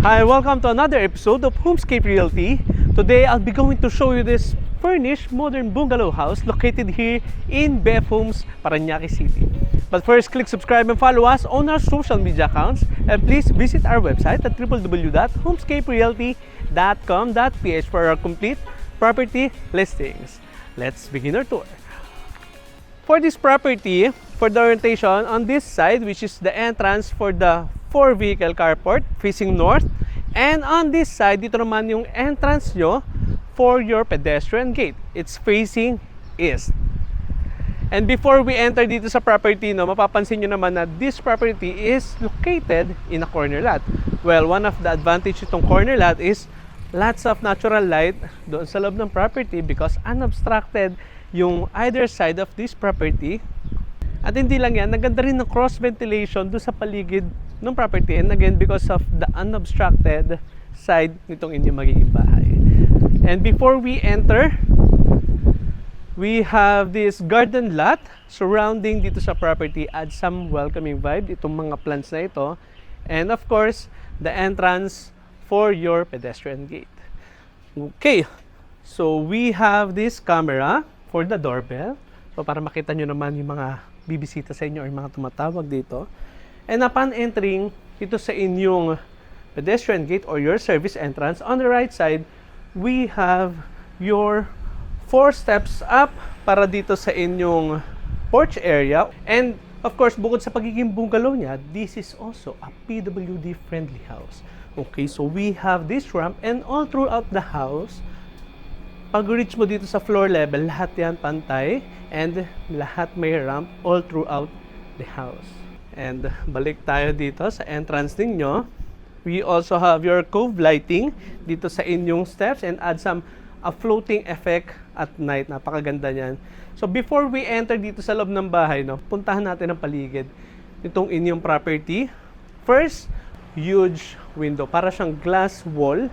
Hi, welcome to another episode of Homescape Realty. Today, I'll be going to show you this furnished modern bungalow house located here in BF Homes, Parañaque City. But first, click subscribe and follow us on our social media accounts. And please visit our website at www.homescaperealty.com.ph for our complete property listings. Let's begin our tour. For this property, for the orientation on this side, which is the entrance for the 4-vehicle carport facing north, and on this side, dito naman yung entrance nyo for your pedestrian gate. It's facing east. And before we enter dito sa property, mapapansin nyo naman na this property is located in a corner lot. Well, one of the advantage itong corner lot is lots of natural light doon sa loob ng property because unobstructed yung either side of this property. At hindi lang yan, naganda rin ng cross ventilation doon sa paligid ng property, and again because of the unobstructed side nitong inyong magiging bahay. And before we enter, we have this garden lot surrounding dito sa property, add some welcoming vibe itong mga plants na ito, and of course the entrance for your pedestrian gate. Okay, so we have this camera for the doorbell, so para makita nyo naman yung mga bibisita sa inyo or yung mga tumatawag dito. And upon entering dito sa inyong pedestrian gate or your service entrance, on the right side, we have your 4 steps up para dito sa inyong porch area. And of course, bukod sa pagiging bungalow niya, this is also a PWD friendly house. Okay, so we have this ramp, and all throughout the house, pag reach mo dito sa floor level, lahat yan pantay, and lahat may ramp all throughout the house. And balik tayo dito sa entrance ninyo. We also have your cove lighting dito sa inyong steps and add some floating effect at night. Napakaganda niyan. So before we enter dito sa loob ng bahay, puntahan natin ang paligid nitong inyong property. First, huge window. Para siyang glass wall.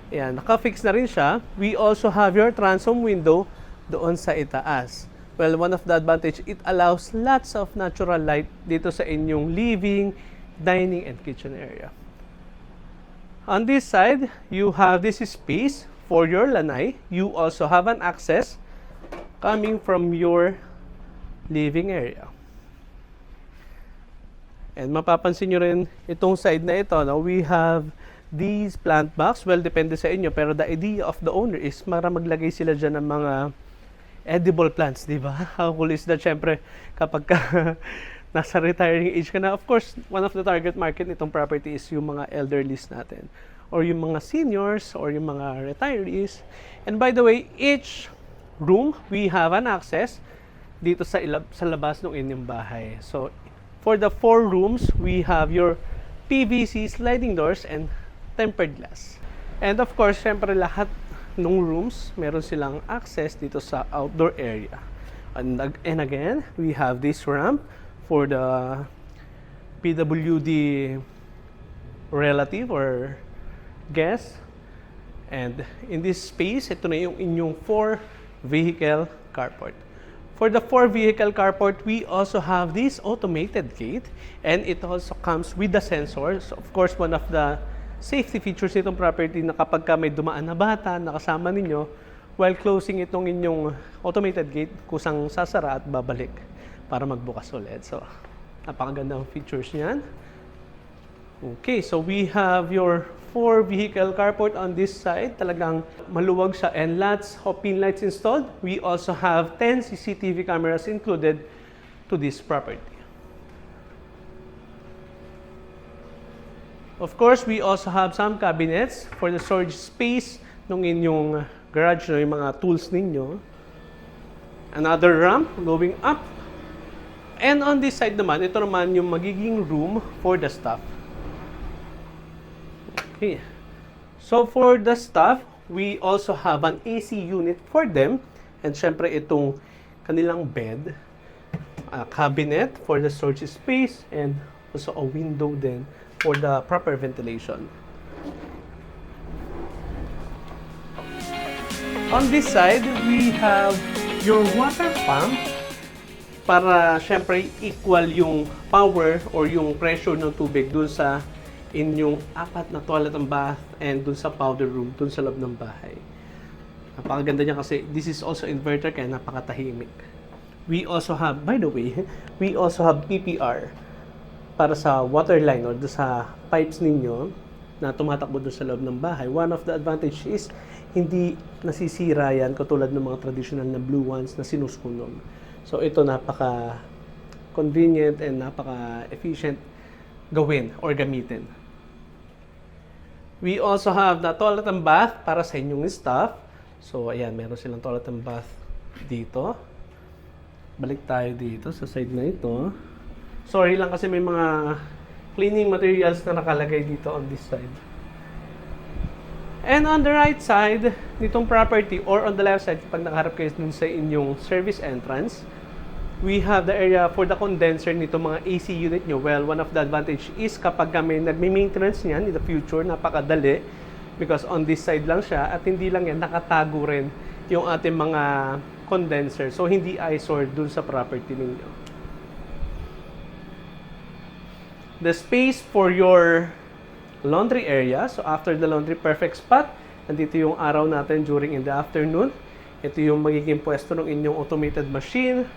Ayan, naka-fix na rin siya. We also have your transom window doon sa itaas. Well, one of the advantage, it allows lots of natural light dito sa inyong living, dining, and kitchen area. On this side, you have this space for your lanai. You also have an access coming from your living area. And mapapansin nyo rin itong side na ito, we have these plant box. Well, depende sa inyo, pero the idea of the owner is para maglagay sila dyan ng mga edible plants, di ba? How cool is that? Syempre, kapag nasa retiring age ka na, of course, one of the target market nitong property is yung mga elderlies natin, or yung mga seniors, or yung mga retirees. And by the way, each room, we have an access dito sa labas ng inyong bahay. So, for the 4 rooms, we have your PVC sliding doors and tempered glass. And of course, syempre lahat ng rooms, meron silang access dito sa outdoor area. And again, we have this ramp for the PWD relative or guest. And in this space, ito na yung inyong 4-vehicle carport. For the 4-vehicle carport, we also have this automated gate, and it also comes with the sensors. Of course, one of the safety features nitong property na kapag may dumaan na bata na kasama ninyo, while closing itong inyong automated gate, kusang sasara at babalik para magbukas ulit. So, napakagandang features niyan. Okay, so we have your 4-vehicle carport on this side. Talagang maluwag siya and lots of pin lights installed. We also have 10 CCTV cameras included to this property. Of course, we also have some cabinets for the storage space ng inyong garage, yung mga tools ninyo. Another ramp going up. And on this side naman, ito naman yung magiging room for the staff. Okay. So for the staff, we also have an AC unit for them. And syempre itong kanilang bed, a cabinet for the storage space, and also a window din for the proper ventilation. On this side, we have your water pump para syempre equal yung power or yung pressure ng tubig dun sa inyong 4 na toilet and bath and dun sa powder room, dun sa loob ng bahay. Napakaganda niya kasi this is also inverter kaya napakatahimik. We also have, by the way, we also have PPR para sa water line or sa pipes ninyo na tumatakbo doon sa loob ng bahay. One of the advantage is hindi nasisira yan katulad ng mga traditional na blue ones na sinusunog. So ito napaka convenient and napaka-efficient gawin or gamitin. We also have the toilet and bath para sa inyong staff. So, ayan, meron silang toilet and bath dito. Balik tayo dito sa side na ito. Sorry lang kasi may mga cleaning materials na nakalagay dito on this side. And on the right side, nitong property or on the left side, pag nakaharap kayo dun sa inyong service entrance, we have the area for the condenser nito mga AC unit nyo. Well, one of the advantage is kapag may nagme-maintenance niyan in the future, napakadali because on this side lang siya at hindi lang yan, nakatago rin yung ating mga condenser. So, hindi eyesore dun sa property ninyo. The space for your laundry area. So, after the laundry, perfect spot. Nandito yung araw natin during in the afternoon. Ito yung magiging pwesto ng inyong automated machine.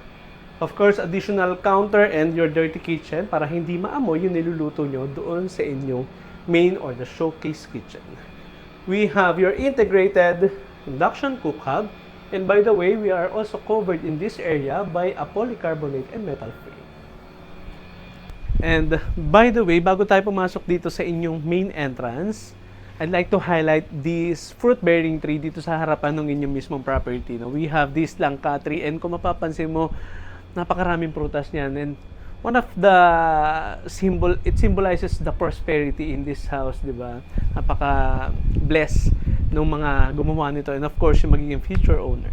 Of course, additional counter and your dirty kitchen para hindi maamoy yung niluluto nyo doon sa inyong main or the showcase kitchen. We have your integrated induction cook hub. And by the way, we are also covered in this area by a polycarbonate and metal frame. And by the way, bago tayo pumasok dito sa inyong main entrance, I'd like to highlight this fruit-bearing tree dito sa harapan ng inyong mismong property. No? We have this langka tree and kung mapapansin mo, napakaraming prutas niyan. And one of the it symbolizes the prosperity in this house, di ba? Napaka-blessed ng mga gumawa nito. And of course, yung magiging future owner.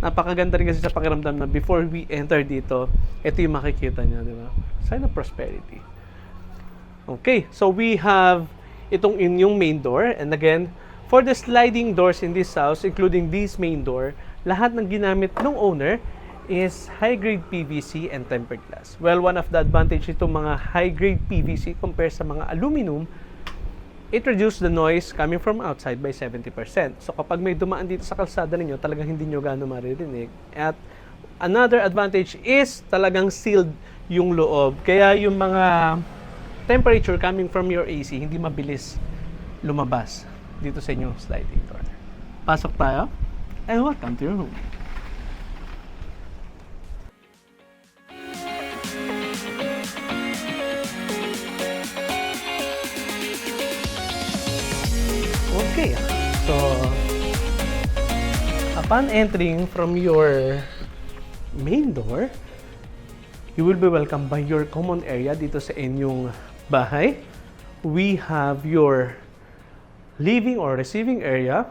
Napakaganda rin kasi sa pakiramdam na before we enter dito, ito yung makikita niya, di ba? Sign of prosperity. Okay, so we have itong inyong main door. And again, for the sliding doors in this house, including this main door, lahat ng ginamit ng owner is high-grade PVC and tempered glass. Well, one of the advantage itong mga high-grade PVC compared sa mga aluminum, it reduces the noise coming from outside by 70%. So kapag may dumaan dito sa kalsada ninyo, talagang hindi nyo gaano maririnig. At another advantage is talagang sealed yung loob. Kaya yung mga temperature coming from your AC, hindi mabilis lumabas dito sa inyong sliding door. Pasok tayo. And welcome to your room. Okay, so upon entering from your main door, you will be welcomed by your common area dito sa inyong bahay. We have your living or receiving area,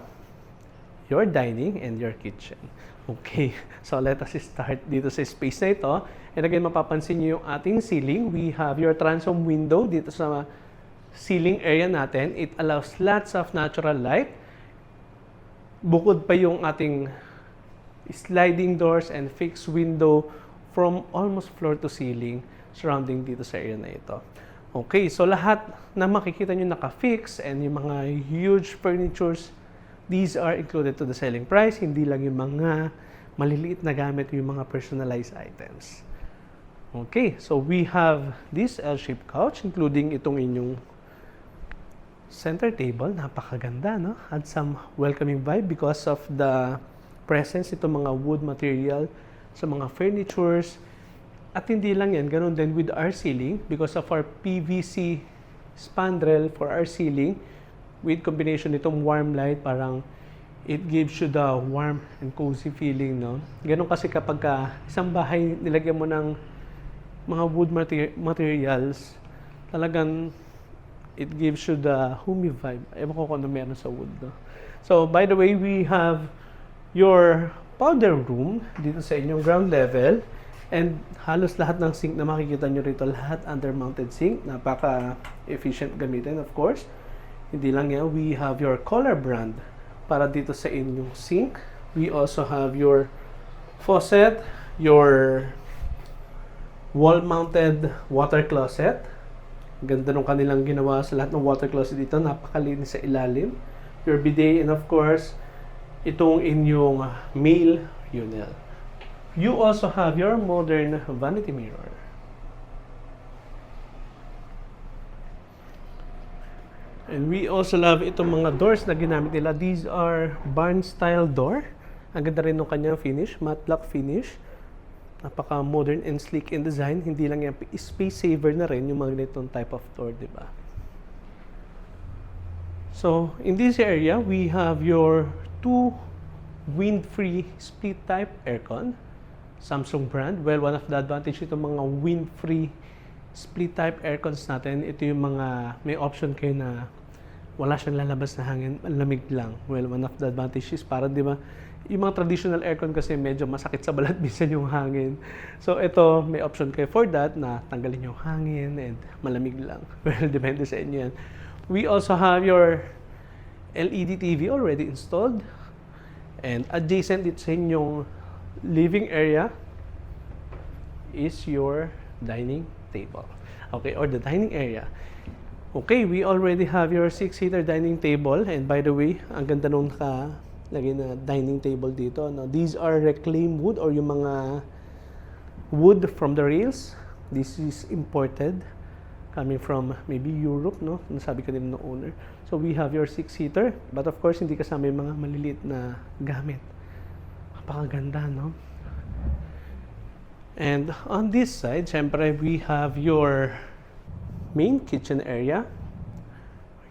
your dining, and your kitchen. Okay, so let us start dito sa space na ito. And again, mapapansin niyo yung ating ceiling. We have your transom window dito sa ceiling area natin. It allows lots of natural light. Bukod pa yung ating sliding doors and fixed window from almost floor to ceiling surrounding dito sa area na ito. Okay, so lahat na makikita nyo naka-fix and yung mga huge furnitures, these are included to the selling price. Hindi lang yung mga maliliit na gamit, yung mga personalized items. Okay, so we have this L-shaped couch, including itong inyong center table. Napakaganda, no? Had some welcoming vibe because of the presence itong mga wood material sa mga furnitures. At hindi lang yan, ganun din with our ceiling because of our PVC spandrel for our ceiling with combination itong warm light, parang it gives you the warm and cozy feeling, no? Ganun kasi kapag isang bahay nilagyan mo ng mga wood materials, talagang it gives you the homey vibe. Ewan ko kung ano meron sa wood, no? So, by the way, we have your powder room dito sa inyong ground level. And halos lahat ng sink na makikita nyo rito, lahat under-mounted sink. Napaka-efficient gamitin, of course. Hindi lang yan, we have your Kohler brand para dito sa inyong sink. We also have your faucet, your wall-mounted water closet, Ganda nung kanilang ginawa sa lahat ng water closet dito. Napakalinis sa ilalim. Your bidet and of course, itong inyong male urinal. You also have your modern vanity mirror. And we also love itong mga doors na ginamit nila. These are barn style door. Ang ganda rin ng kanyang finish, matte black finish. Napaka modern and sleek in design. Hindi lang yan, space saver na rin yung mga ganitong type of door, di ba? So, in this area, we have your two wind-free split type aircon. Samsung brand. Well, one of the advantage itong mga wind-free split type aircons natin, ito yung mga may option kayo na wala siyang lalabas na hangin, lamig lang. Well, one of the advantages para, di ba, yung mga traditional aircon kasi medyo masakit sa balat minsan yung hangin. So, ito, may option kayo for that na tanggalin yung hangin and malamig lang. Well, depende sa inyo yan. We also have your LED TV already installed. And adjacent dito sa inyong living area is your dining table. Okay, or the dining area. Okay, we already have your 6-seater dining table. And by the way, ang ganda nung lagay na dining table dito. No? These are reclaimed wood or yung mga wood from the rails. This is imported coming from maybe Europe, no? Nasabi ka nila ng owner. So we have your 6-seater, but of course hindi kasama yung mga maliliit na gamit. Napakaganda, no? And on this side, syempre we have your main kitchen area,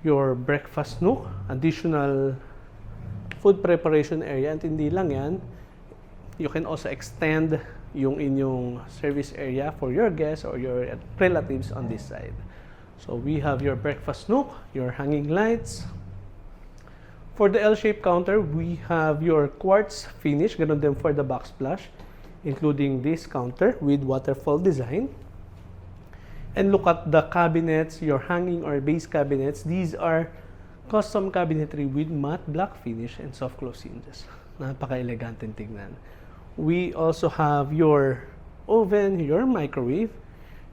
your breakfast nook, additional food preparation area, at hindi lang yan, you can also extend yung inyong service area for your guests or your relatives on this side. So we have your breakfast nook, your hanging lights. For the L-shaped counter, we have your quartz finish, ganun din for the backsplash, including this counter with waterfall design. And look at the cabinets, your hanging or base cabinets. These are custom cabinetry with matte black finish and soft close hinges. Napaka-elegante tingnan. We also have your oven, your microwave,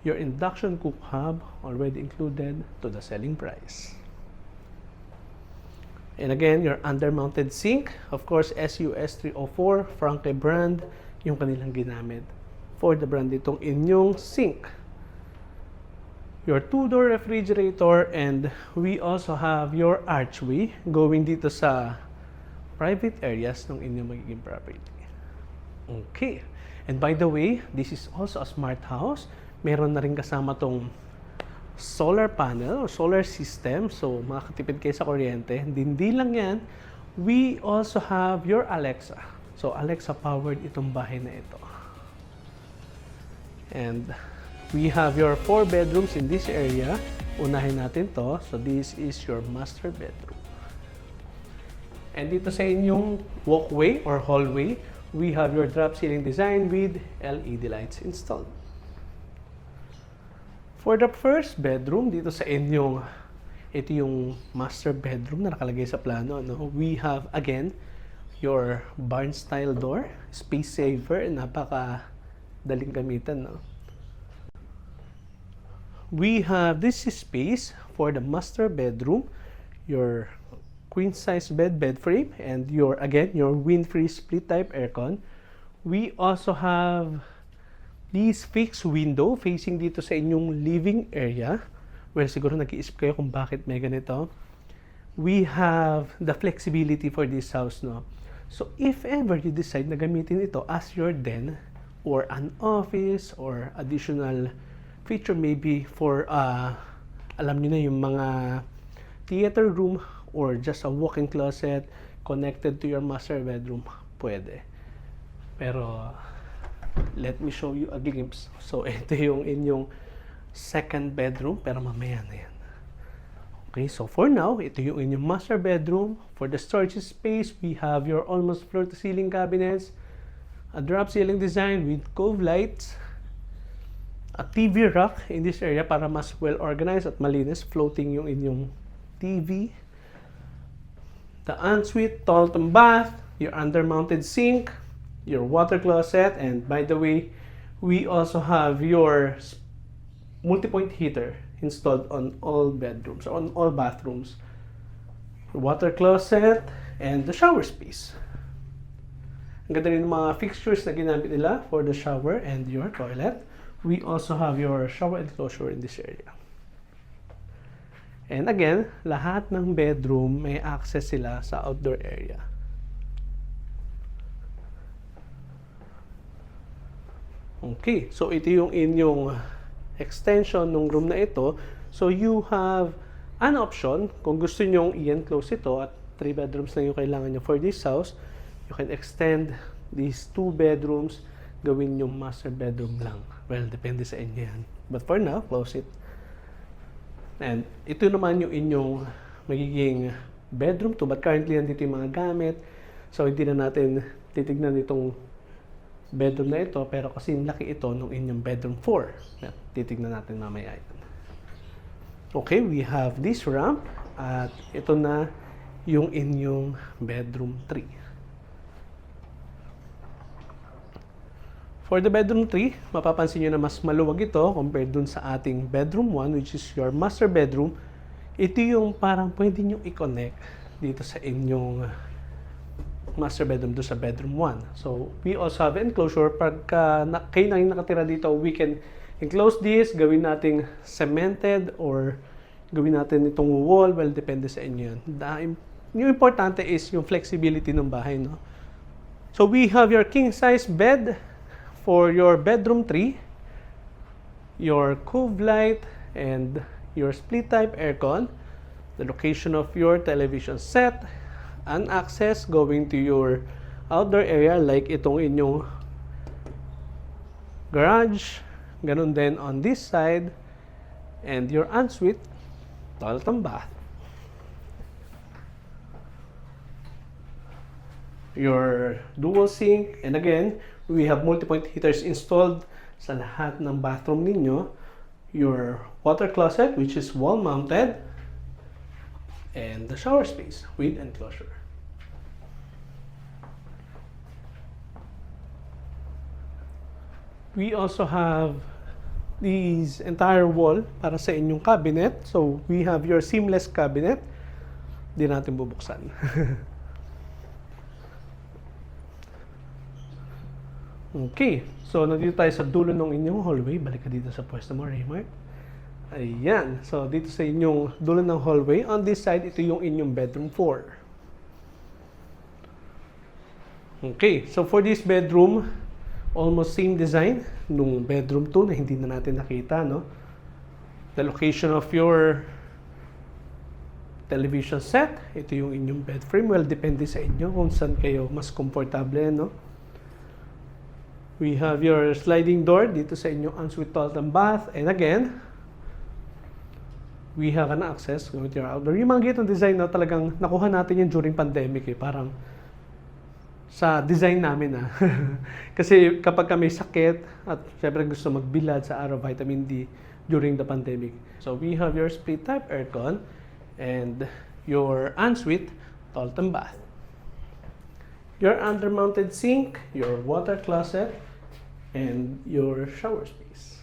your induction cook hob already included to the selling price. And again, your under-mounted sink, of course, SUS 304, Franke brand, yung kanilang ginamit for the brand itong inyong sink. Your two-door refrigerator, and we also have your archway going dito sa private areas ng inyong magiging property. Okay. And by the way, this is also a smart house. Meron na rin kasama tong solar panel or solar system. So, makakatipid kayo sa kuryente. Hindi lang yan. We also have your Alexa. So, Alexa-powered itong bahay na ito. And we have your 4 bedrooms in this area. Unahin natin to. So, this is your master bedroom. And dito sa inyong walkway or hallway, we have your drop ceiling design with LED lights installed. For the first bedroom, dito sa inyong, ito yung master bedroom na nakalagay sa plano. No? We have, again, your barn style door, space saver, napaka-daling gamitan. No? We have this space for the master bedroom, your queen size bed frame, and your, again, your wind-free split type aircon. We also have this fixed window facing dito sa inyong living area. Well, siguro nag-iisip kayo kung bakit may ganito. We have the flexibility for this house, no? So, if ever you decide na gamitin ito as your den or an office or additional feature maybe for, alam niyo na yung mga theater room or just a walk-in closet connected to your master bedroom, pwede. Pero, let me show you a glimpse. So, ito yung inyong second bedroom, pero mamaya na yan. Okay, so for now, ito yung inyong master bedroom. For the storage space, we have your almost floor-to-ceiling cabinets, a drop ceiling design with cove lights, a TV rack in this area para mas well-organized at malinis, floating yung inyong TV. The ensuite, toilet and bath, your under-mounted sink, your water closet, and by the way, we also have your multi-point heater installed on all bedrooms, on all bathrooms. Water closet and the shower space. Ang ganda rin ng mga fixtures na ginamit nila for the shower and your toilet. We also have your shower enclosure in this area. And again, lahat ng bedroom may access sila sa outdoor area. Okay, so ito yung inyong extension ng room na ito. So you have an option kung gusto nyong i-enclose ito at 3 bedrooms lang yung kailangan nyo for this house. You can extend these 2 bedrooms, gawin yung master bedroom lang. Well, depende sa inyo yan. But for now, close it. And ito naman yung inyong magiging bedroom 2. But currently, nandito yung mga gamit. So, hindi na natin titignan itong bedroom na ito. Pero kasi laki ito nung inyong bedroom 4. Titignan natin mamaya yan. Okay, we have this ramp. At ito na yung inyong bedroom 3. For the bedroom 3, mapapansin nyo na mas maluwag ito compared dun sa ating bedroom 1, which is your master bedroom. Ito yung parang pwede nyo i-connect dito sa inyong master bedroom doon sa bedroom 1. So, we also have enclosure. Pagka kayo na yung nakatira dito, we can enclose this, gawin nating cemented or gawin natin itong wall. Well, depende sa inyo yan. Yung importante is yung flexibility ng bahay, no? So, we have your king-size bed for your bedroom 3, your cove light, and your split-type aircon, the location of your television set, and access going to your outdoor area like itong inyong garage, ganun din on this side, and your ensuite, toilet and bath. Your dual sink, and again, we have multi-point heaters installed sa lahat ng bathroom ninyo. Your water closet, which is wall-mounted, and the shower space with enclosure. We also have these entire wall para sa inyong cabinet. So, we have your seamless cabinet. Di natin bubuksan. Okay, so nandito tayo sa dulo ng inyong hallway. Balik ka dito sa pwesto mo, Raymart. Ayan, so dito sa inyong dulo ng hallway. On this side, ito yung inyong bedroom 4. Okay, so for this bedroom, almost same design nung bedroom 2 na hindi na natin nakita, no? The location of your television set, ito yung inyong bed frame. Well, depende sa inyo kung saan kayo mas komportable, no? We have your sliding door dito sa inyong ensuite toilet and bath. And again, we have an access with your outdoor. Yung mga ganitong design na talagang nakuha natin yan during pandemic eh. Parang sa design namin Kasi kapag kami sakit at syempre gusto magbilad sa araw, vitamin D during the pandemic. So we have your split type aircon and your ensuite toilet and bath. Your under-mounted sink, your water closet, and your shower space.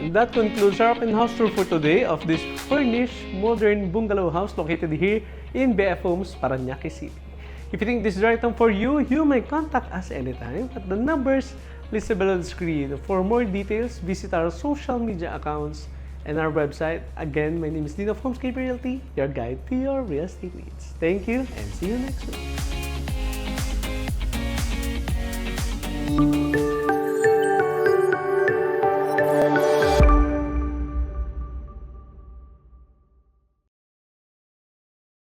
And that concludes our open house tour for today of this furnished, modern bungalow house located here in BF Homes, Parañaque City. If you think this is the right time for you, you may contact us anytime at the numbers listed below the screen. For more details, visit our social media accounts and our website. Again, my name is Dean of Homescape Realty, your guide to your real estate needs. Thank you and see you next week.